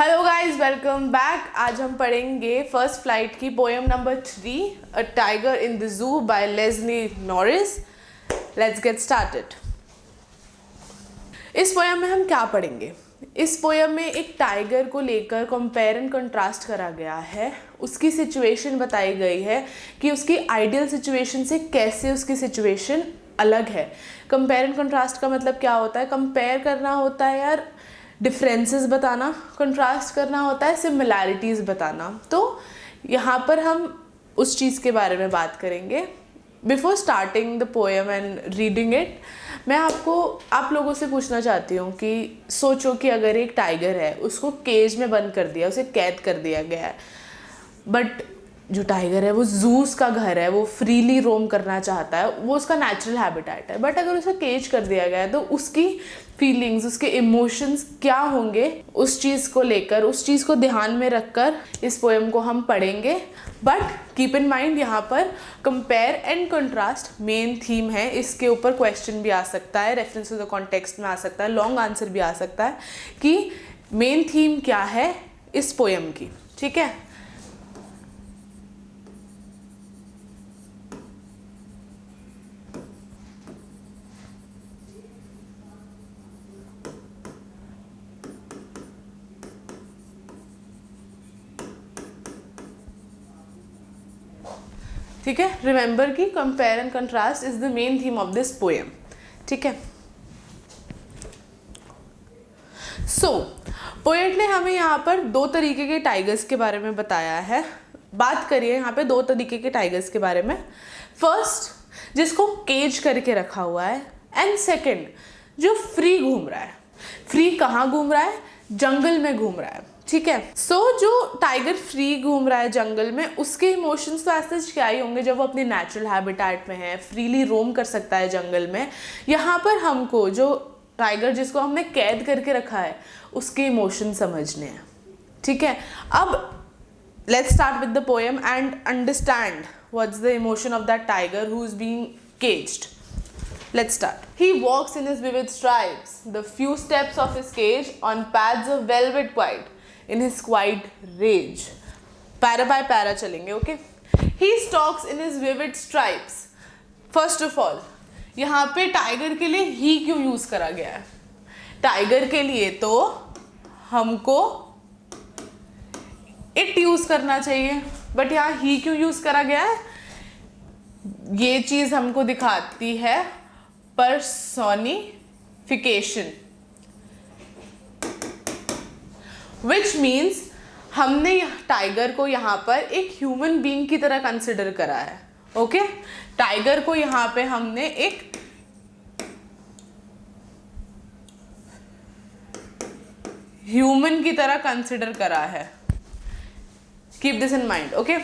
Hello guys, welcome back. आज हम पढ़ेंगे फर्स्ट फ्लाइट की poem number 3, a tiger in the zoo by Leslie Norris. Let's get started. इस poem में हम क्या पढ़ेंगे? इस पोएम में एक टाइगर को लेकर कंपेयर एंड कंट्रास्ट करा गया है। उसकी सिचुएशन बताई गई है कि उसकी आइडियल सिचुएशन से कैसे उसकी सिचुएशन अलग है। कंपेयर एंड कंट्रास्ट का मतलब क्या होता है? कंपेयर करना होता है यार डिफरेंसेस बताना, कंट्रास्ट करना होता है सिमिलैरिटीज़ बताना। तो यहाँ पर हम उस चीज़ के बारे में बात करेंगे। Before starting the poem and reading it, मैं आप लोगों से पूछना चाहती हूँ कि सोचो कि अगर एक टाइगर है, उसको केज में बंद कर दिया, उसे कैद कर दिया गया है, बट जो टाइगर है वो जूस का घर है, वो फ्रीली रोम करना चाहता है, वो उसका नेचुरल हैबिटेट है। बट अगर उसे केज कर दिया गया है तो उसकी फीलिंग्स, उसके इमोशंस क्या होंगे, उस चीज़ को लेकर, उस चीज़ को ध्यान में रखकर इस पोएम को हम पढ़ेंगे। बट कीप इन माइंड, यहाँ पर compare and contrast main theme है। इसके ऊपर क्वेश्चन भी आ सकता है, रेफरेंस टू द कॉन्टेक्स्ट में आ सकता है, लॉन्ग आंसर भी आ सकता है कि मेन थीम क्या है इस पोएम की। ठीक है, ठीक है। रिमेंबर कि compare and contrast is the main theme of this poem. ठीक है, सो पोएट ने हमें यहाँ पर दो तरीके के टाइगर्स के बारे में बताया है। बात करिए यहाँ पे दो तरीके के टाइगर्स के बारे में। फर्स्ट, जिसको केज करके रखा हुआ है, एंड सेकंड जो फ्री घूम रहा है। फ्री कहाँ घूम रहा है? जंगल में घूम रहा है। ठीक है, सो जो टाइगर फ्री घूम रहा है जंगल में, उसके इमोशंस तो ऐसे क्या ही होंगे जब वो अपने नेचुरल हैबिटेट में है, फ्रीली रोम कर सकता है जंगल में। यहाँ पर हमको जो टाइगर जिसको हमने कैद करके रखा है, उसके इमोशन समझने हैं। ठीक है, अब let's start with the poem and understand what's the emotion of that tiger who's being caged. Let's start. He walks in his vivid stripes, the few steps of his cage on pads of velvet white, in his quiet rage. Para by para चलेंगे, okay? He stalks in his vivid stripes. First of all, यहाँ पे tiger के लिए ही क्यों use करा गया है? Tiger के लिए तो हमको इट यूज करना चाहिए, बट यहाँ ही क्यों यूज करा गया है? ये चीज हमको दिखाती है पर्सोनिफिकेशन, विच मीन्स हमने टाइगर को यहाँ पर एक ह्यूमन बीइंग की तरह कंसिडर करा है। ओके, टाइगर को यहाँ पे हमने एक ह्यूमन की तरह कंसिडर करा है। Keep this in mind, okay.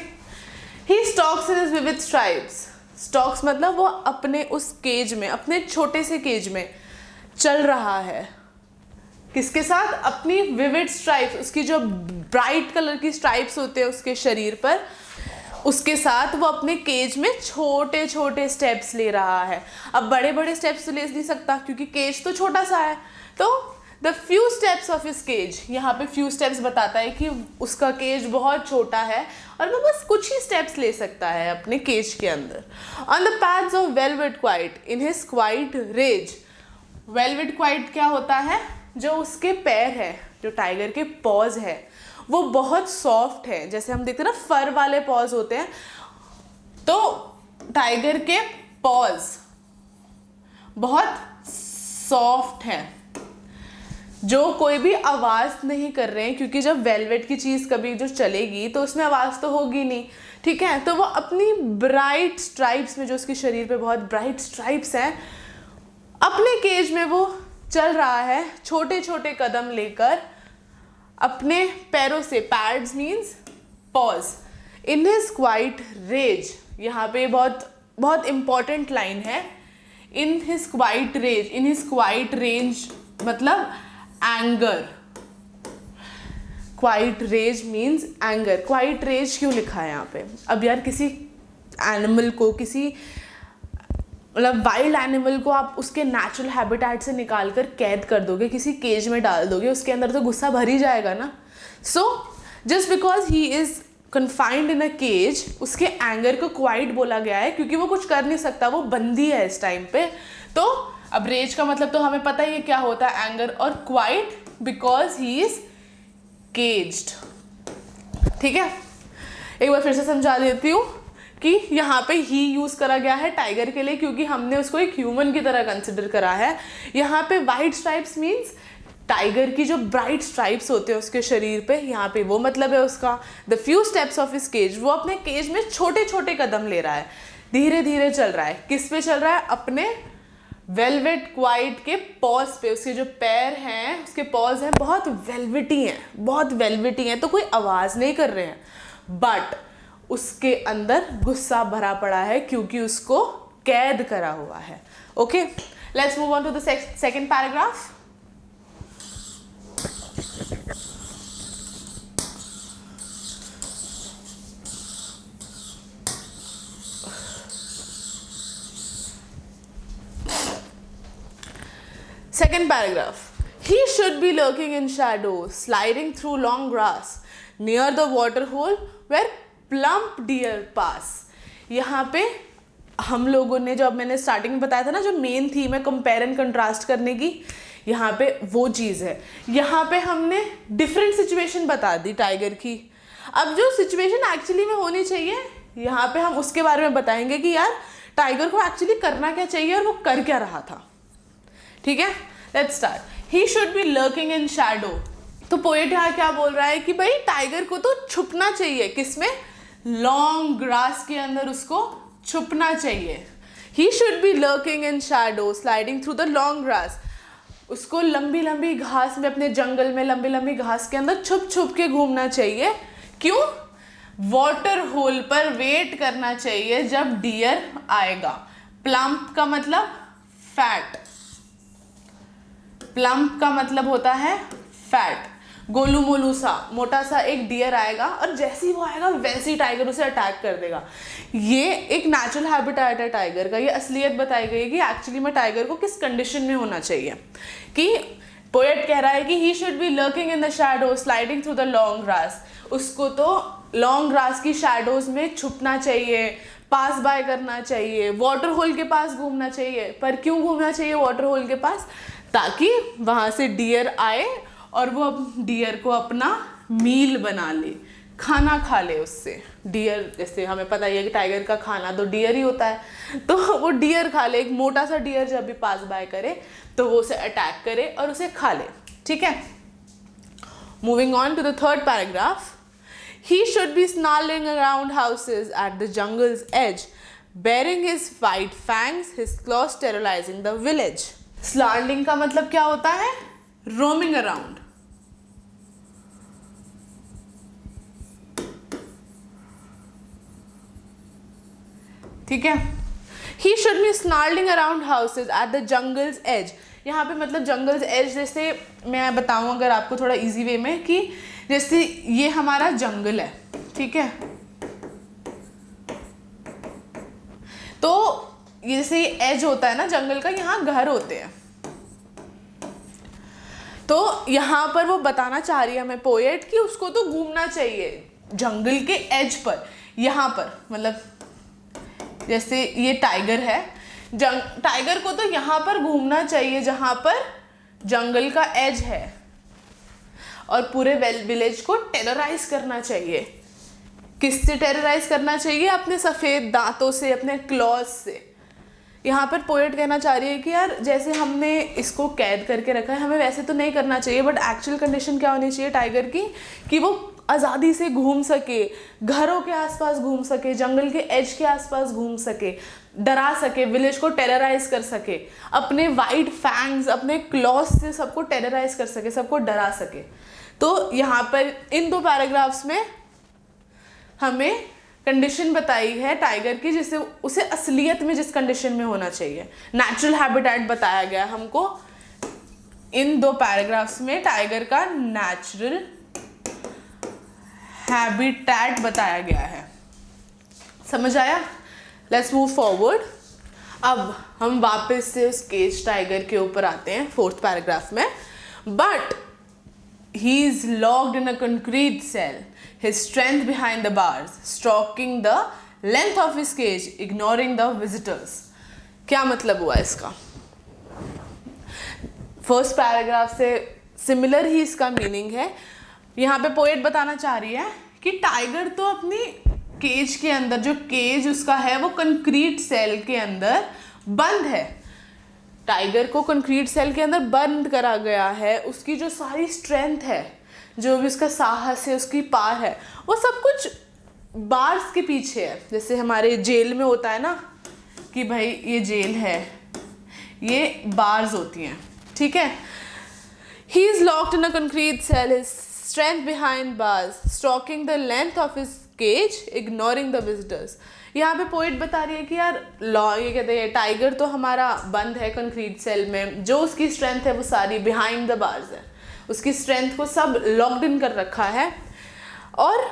He stocks in his vivid stripes. Stocks मतलब वो अपने उस केज में, अपने छोटे से केज में चल रहा है। किसके साथ? अपनी विविड स्ट्राइप्स, उसकी जो ब्राइट कलर की स्ट्राइप्स होते हैं उसके शरीर पर, उसके साथ वो अपने केज में छोटे छोटे स्टेप्स ले रहा है। अब बड़े बड़े स्टेप्स तो ले नहीं सकता क्योंकि केज तो छोटा सा है। तो the few steps of his cage, यहाँ पे फ्यू स्टेप्स बताता है कि उसका केज बहुत छोटा है और वो बस कुछ ही स्टेप्स ले सकता है अपने केज के अंदर। On the pads of velvet quiet in his quiet rage. Velvet quiet क्या होता है? जो उसके पैर है, जो टाइगर के पॉज है, वो बहुत सॉफ्ट है। जैसे हम देखते हैं ना, फर वाले पॉज होते हैं, तो टाइगर के पॉज बहुत सॉफ्ट हैं, जो कोई भी आवाज़ नहीं कर रहे हैं, क्योंकि जब वेलवेट की चीज़ कभी जो चलेगी तो उसमें आवाज़ तो होगी नहीं। ठीक है, तो वो अपनी ब्राइट स्ट्राइप्स में, जो उसके शरीर पे बहुत ब्राइट स्ट्राइप्स हैं, अपने केज में वो चल रहा है छोटे छोटे कदम लेकर अपने पैरों से। Pads means paws. In his quiet rage, यहाँ पे बहुत बहुत इंपॉर्टेंट लाइन है। In his quiet rage, in his quiet range मतलब anger. Quiet rage means anger. Quiet rage क्यों लिखा है यहाँ पे? अब यार किसी एनिमल को, किसी मतलब वाइल्ड एनिमल को आप उसके नेचुरल हैबिटेट से निकाल कर कैद कर दोगे, किसी केज में डाल दोगे, उसके अंदर तो गुस्सा भर ही जाएगा ना। So just because he is confined in a cage, उसके एंगर को क्वाइट बोला गया है क्योंकि वो कुछ कर नहीं सकता, वो बंदी है इस टाइम पे। तो अब रेज का मतलब तो हमें पता ही है क्या होता है, एंगर, और quite because he is caged. ठीक है, एक बार फिर से समझा देती हूँ कि यहाँ पे ही यूज़ करा गया है टाइगर के लिए क्योंकि हमने उसको एक ह्यूमन की तरह कंसिडर करा है। यहाँ पे वाइट स्ट्राइप्स मीन्स टाइगर की जो ब्राइट स्ट्राइप्स होते हैं उसके शरीर पे, यहाँ पे वो मतलब है उसका। The few steps of his cage, वो अपने केज में छोटे छोटे कदम ले रहा है, धीरे धीरे चल रहा है। किस पे चल रहा है? अपने वेलवेट क्वाइट के पॉज पे। उसके जो पैर हैं, उसके पॉज हैं, बहुत वेलवेटी हैं, बहुत वेलवेटी हैं, तो कोई आवाज़ नहीं कर रहे हैं, बट उसके अंदर गुस्सा भरा पड़ा है क्योंकि उसको कैद करा हुआ है। Okay, let's move on to the second paragraph. Second paragraph. He should be lurking in shadow, sliding through long grass, near the water hole where plump deer pass. यहाँ पे हम लोगों ने, जो अब मैंने स्टार्टिंग में बताया था ना, जो मेन थीम है कंपेयर एंड कंट्रास्ट करने की, यहाँ पे वो चीज़ है। यहाँ पे हमने डिफरेंट सिचुएशन बता दी टाइगर की। अब जो सिचुएशन एक्चुअली में होनी चाहिए, यहाँ पे हम उसके बारे में बताएंगे कि यार टाइगर को एक्चुअली करना क्या चाहिए और वो कर क्या रहा था। ठीक है, let's start. He should be lurking in Shadow. तो पोएट यहाँ क्या बोल रहा है कि भाई टाइगर को तो छुपना चाहिए। किसमें? लॉन्ग ग्रास के अंदर उसको छुपना चाहिए। He should be lurking in Shadow, sliding through the long grass. उसको लंबी लंबी घास में, अपने जंगल में लंबी लंबी घास के अंदर छुप छुप के घूमना चाहिए। क्यों? वाटर होल पर वेट करना चाहिए जब डियर आएगा। प्लम्प का मतलब फैट, प्लम्प का मतलब होता है फैट। गोलू मोलू सा मोटा सा एक डियर आएगा और जैसे ही वो आएगा वैसे ही टाइगर उसे अटैक कर देगा। ये एक नेचुरल हैबिटेट है टाइगर का। ये असलियत बताई गई है कि एक्चुअली में टाइगर को किस कंडीशन में होना चाहिए। कि पोएट कह रहा है कि he should be lurking in the shadow, sliding through the long grass. उसको तो लॉन्ग ग्रास की शैडोज में छुपना चाहिए, पास बाय करना चाहिए, वाटर होल के पास घूमना चाहिए। पर क्यों घूमना चाहिए वाटर होल के पास? ताकि वहाँ से डियर आए और वो डियर को अपना मील बना ले, खाना खा ले उससे। डियर, जैसे हमें पता ही है कि टाइगर का खाना तो डियर ही होता है, तो वो डियर खा ले। एक मोटा सा डियर जब भी पास बाय करे तो वो उसे अटैक करे और उसे खा ले। ठीक है, moving on to the third paragraph. He should be snarling around houses at the jungle's edge, baring his white fangs, his claws terrorizing the village. Snarling का मतलब क्या होता है? Roaming around. ठीक है, He should be snarling around houses at the jungle's edge. यहाँ पे मतलब जंगल्स एज, जैसे मैं बताऊँ अगर आपको थोड़ा इजी वे में, कि जैसे ये हमारा जंगल है, ठीक है, तो जैसे एज होता है ना जंगल का, यहाँ घर होते हैं। तो यहाँ पर वो बताना चाह रही है हमें पोएट कि उसको तो घूमना चाहिए जंगल के एज पर। यहाँ पर मतलब जैसे ये टाइगर है, टाइगर को तो यहाँ पर घूमना चाहिए जहाँ पर जंगल का एज है, और पूरे विलेज को टेरराइज करना चाहिए। किससे टेरराइज करना चाहिए? अपने सफ़ेद दांतों से, अपने क्लॉज से। यहाँ पर पोएट कहना चाह रही है कि यार जैसे हमने इसको कैद करके रखा है, हमें वैसे तो नहीं करना चाहिए, बट एक्चुअल कंडीशन क्या होनी चाहिए टाइगर की, कि वो आज़ादी से घूम सके, घरों के आसपास घूम सके, जंगल के एज के आसपास घूम सके, डरा सके, विलेज को टेरराइज कर सके, अपने वाइट फैंग्स, अपने क्लॉज से सबको टेरराइज कर सके, सबको डरा सके। तो यहाँ पर इन दो पैराग्राफ्स में हमें कंडीशन बताई है टाइगर की, जिससे उसे असलियत में जिस कंडीशन में होना चाहिए, नेचुरल हैबिटेट बताया गया हमको इन दो पैराग्राफ्स में। टाइगर का नेचुरल हैबिटेट बताया गया है। समझ आया? Let's move forward. अब हम वापस से उस केज टाइगर के ऊपर आते हैं फोर्थ पैराग्राफ में। But he is locked in a concrete cell, his strength behind the bars, stalking the length of his cage, ignoring the visitors. क्या मतलब हुआ इसका? फर्स्ट पैराग्राफ से सिमिलर ही इसका मीनिंग है. यहाँ पे पोएट बताना चाह रही है कि टाइगर तो अपनी केज के अंदर, जो केज उसका है वो कंक्रीट सेल के अंदर बंद है. टाइगर को कंक्रीट सेल के अंदर बंद करा गया है. उसकी जो सारी स्ट्रेंथ है, जो भी उसका साहस है, उसकी पार है, वो सब कुछ बार्स के पीछे है. जैसे हमारे जेल में होता है ना कि भाई ये जेल है, ये बार्स होती हैं, ठीक है. He is locked in a concrete cell, his strength behind bars, stalking the length of his cage, ignoring the visitors. यहाँ पे पोइट बता रही है कि यार ये कहते हैं टाइगर तो हमारा बंद है कंक्रीट सेल में, जो उसकी स्ट्रेंथ है वो सारी बिहाइंड द बार्स है. उसकी स्ट्रेंथ को सब लॉक्ड इन कर रखा है. और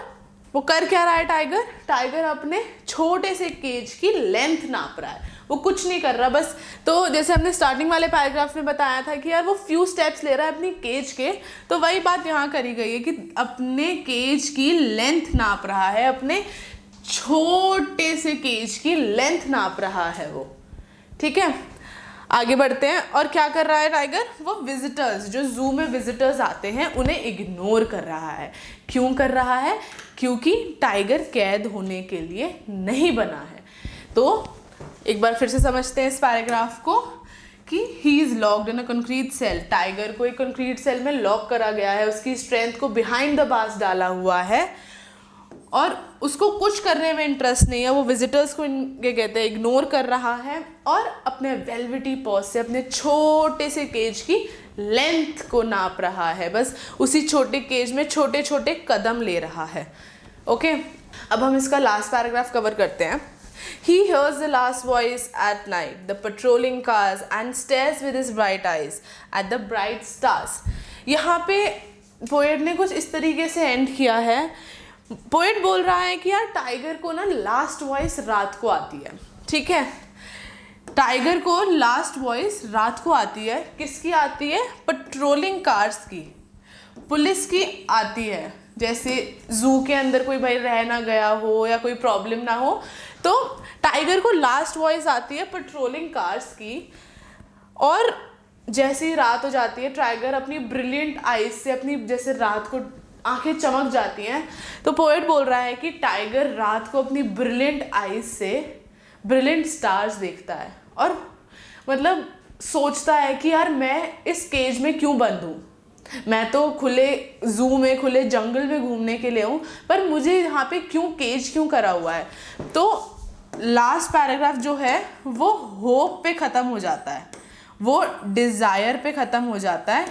वो कर क्या रहा है टाइगर? टाइगर अपने छोटे से केज की लेंथ नाप रहा है. वो कुछ नहीं कर रहा बस. तो जैसे हमने स्टार्टिंग वाले पैराग्राफ में बताया था कि यार वो फ्यू स्टेप्स ले रहा है अपनी केज के, तो वही बात यहाँ करी गई है कि अपने केज की लेंथ नाप रहा है, अपने छोटे से केज की लेंथ नाप रहा है वो. ठीक है, आगे बढ़ते हैं. और क्या कर रहा है टाइगर? वो विजिटर्स, जो जू में विजिटर्स आते हैं, उन्हें इग्नोर कर रहा है. क्यों कर रहा है? क्योंकि टाइगर कैद होने के लिए नहीं बना है. तो एक बार फिर से समझते हैं इस पैराग्राफ को कि he is locked in a concrete cell. Tiger को एक कंक्रीट सेल में लॉक करा गया है. उसकी स्ट्रेंथ को बिहाइंड द बार्स डाला हुआ है और उसको कुछ करने में इंटरेस्ट नहीं है. वो विजिटर्स को इनके कहते हैं इग्नोर कर रहा है और अपने वेलवेटी पॉज से अपने छोटे से केज की लेंथ को नाप रहा है. बस उसी छोटे केज में छोटे छोटे कदम ले रहा है. ओके, अब हम इसका लास्ट पैराग्राफ कवर करते हैं. He hears the last voice at night, the patrolling cars, and stares with his bright eyes at the bright stars. यहाँ पे पोएट ने कुछ इस तरीके से एंड किया है. पोएट बोल रहा है कि यार टाइगर को ना लास्ट वॉइस रात को आती है. ठीक है, टाइगर को लास्ट वॉइस रात को आती है. किसकी आती है? पेट्रोलिंग कार्स की, पुलिस की आती है. जैसे जू के अंदर कोई भाई रह ना गया हो या कोई प्रॉब्लम ना हो, तो टाइगर को लास्ट वॉइस आती है पेट्रोलिंग कार्स की. और जैसे ही रात हो जाती है, टाइगर अपनी ब्रिलियंट आइज से, अपनी जैसे रात को आंखें चमक जाती हैं, तो पोएट बोल रहा है कि टाइगर रात को अपनी ब्रिलियंट आइज से ब्रिलियंट स्टार्स देखता है और मतलब सोचता है कि यार मैं इस केज में क्यों बंद हूँ. मैं तो खुले जू में, खुले जंगल में घूमने के लिए हूँ, पर मुझे यहाँ पे क्यों केज क्यों करा हुआ है. तो लास्ट पैराग्राफ जो है वो होप पे ख़त्म हो जाता है, वो डिज़ायर पे ख़त्म हो जाता है.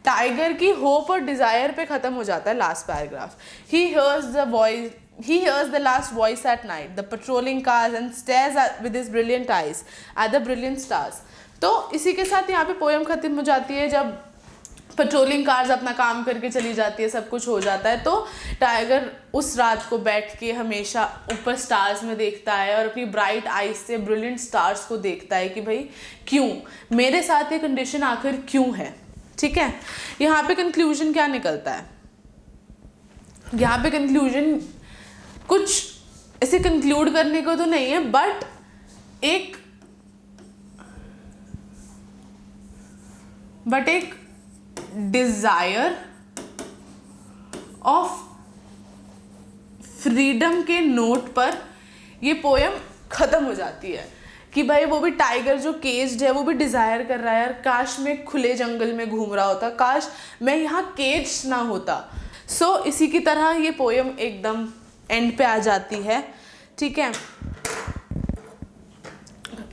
टाइगर की होप और डिज़ायर पे ख़त्म हो जाता है last paragraph. He hears the last voice at night, the patrolling cars, and stares with his brilliant eyes at the brilliant stars. तो इसी के साथ यहाँ पे पोएम ख़त्म हो जाती है. जब पेट्रोलिंग कार्स अपना काम करके चली जाती है, सब कुछ हो जाता है, तो टाइगर उस रात को बैठ के हमेशा ऊपर स्टार्स में देखता है और अपनी ब्राइट आइज से ब्रिलियंट स्टार्स को देखता है कि भाई क्यों मेरे साथ ये कंडीशन आखिर क्यों है. ठीक है, यहाँ पे कंक्लूजन क्या निकलता है? यहाँ पे कंक्लूजन कुछ ऐसे कंक्लूड करने को तो नहीं है, बट एक डिजायर ऑफ फ्रीडम के नोट पर ये पोएम खत्म हो जाती है कि भाई वो भी टाइगर जो केज्ड है वो भी डिजायर कर रहा है, यार काश मैं खुले जंगल में घूम रहा होता, काश मैं यहाँ केज ना होता. सो इसी की तरह ये पोएम एकदम एंड पे आ जाती है. ठीक है,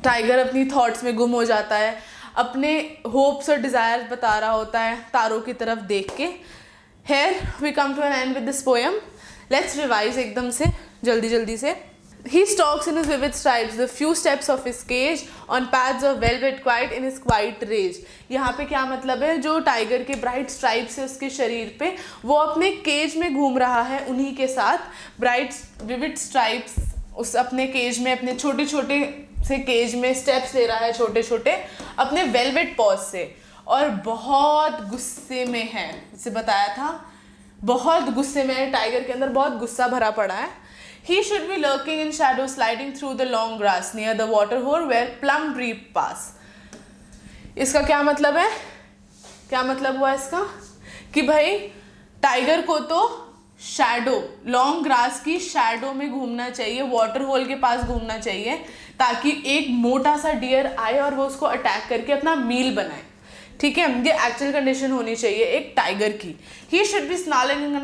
टाइगर अपनी थॉट्स में गुम हो जाता है, अपने होप्स और डिज़ायर्स बता रहा होता है तारों की तरफ देख के. Here we come to an end with this poem. Let's revise एकदम से जल्दी से. He stalks in his vivid stripes the few steps of his cage on paths of velvet quiet in his quiet rage. यहाँ पे क्या मतलब है? जो टाइगर के ब्राइट स्ट्राइप्स है उसके शरीर पे, वो अपने केज में घूम रहा है उन्हीं के साथ. ब्राइट विविड स्ट्राइप्स उस अपने केज में, अपने छोटे छोटे से केज में स्टेप्स ले रहा है छोटे छोटे अपने वेलवेट पॉज से. और बहुत गुस्से में है, इसे बताया था, बहुत गुस्से में है, टाइगर के अंदर बहुत गुस्सा भरा पड़ा है। He should be lurking in shadow, sliding through the long grass near the water hole where plum tree pass. इसका क्या मतलब है, क्या मतलब हुआ इसका कि भाई टाइगर को तो शैडो, लॉन्ग ग्रास की शैडो में घूमना चाहिए, वाटर होल के पास घूमना चाहिए, ताकि एक मोटा सा डियर आए और वो उसको अटैक करके अपना मील बनाए। ठीक है, ये एक्चुअल कंडीशन होनी चाहिए एक टाइगर की। He should be snarling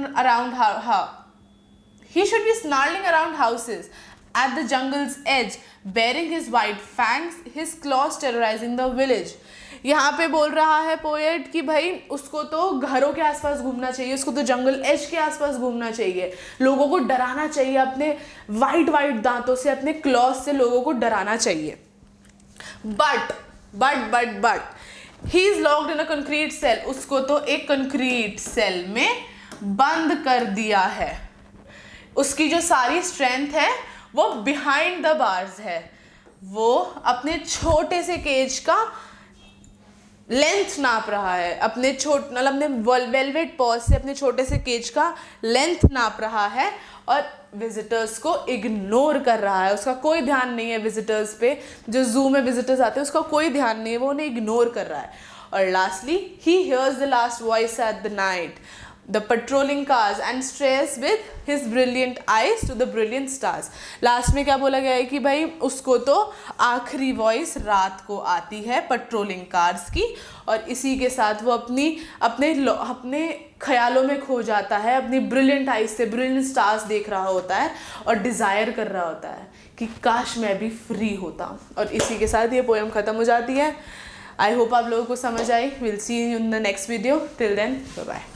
around houses at the jungle's edge, baring his white fangs, his claws terrorizing the village. यहाँ पे बोल रहा है पोएट कि भाई उसको तो घरों के आसपास घूमना चाहिए, उसको तो जंगल एज के आसपास घूमना चाहिए, लोगों को डराना चाहिए, अपने वाइट दांतों से, अपने क्लॉज से लोगों को डराना चाहिए। But he is locked in a concrete cell, उसको तो एक कंक्रीट सेल में बंद कर दिया है। उसकी जो सारी स्ट्रेंथ है वो बिहाइंड द बार्स है, वो अपने छोटे से केज का लेंथ नाप रहा है, अपने वेलवेट पॉज से अपने छोटे से केज का लेंथ नाप रहा है और विजिटर्स को इग्नोर कर रहा है। उसका कोई ध्यान नहीं है विजिटर्स पे, जो जू में विजिटर्स आते हैं उसका कोई ध्यान नहीं है, वो उन्हें इग्नोर कर रहा है। और lastly he hears the last voice at the night, the patrolling cars and stares with his brilliant eyes to the brilliant stars. Last में क्या बोला गया है कि भाई उसको तो आखिरी वॉइस रात को आती है पेट्रोलिंग कार्स की, और इसी के साथ वो अपने ख्यालों में खो जाता है, अपनी ब्रिलियंट आइज से ब्रिलियंट स्टार्स देख रहा होता है और डिज़ायर कर रहा होता है कि काश मैं भी फ्री होता। और इसी के साथ ये पोएम ख़त्म हो जाती है। आई होप आप लोगों को समझ आई। Will see you in the next video. Till then bye bye.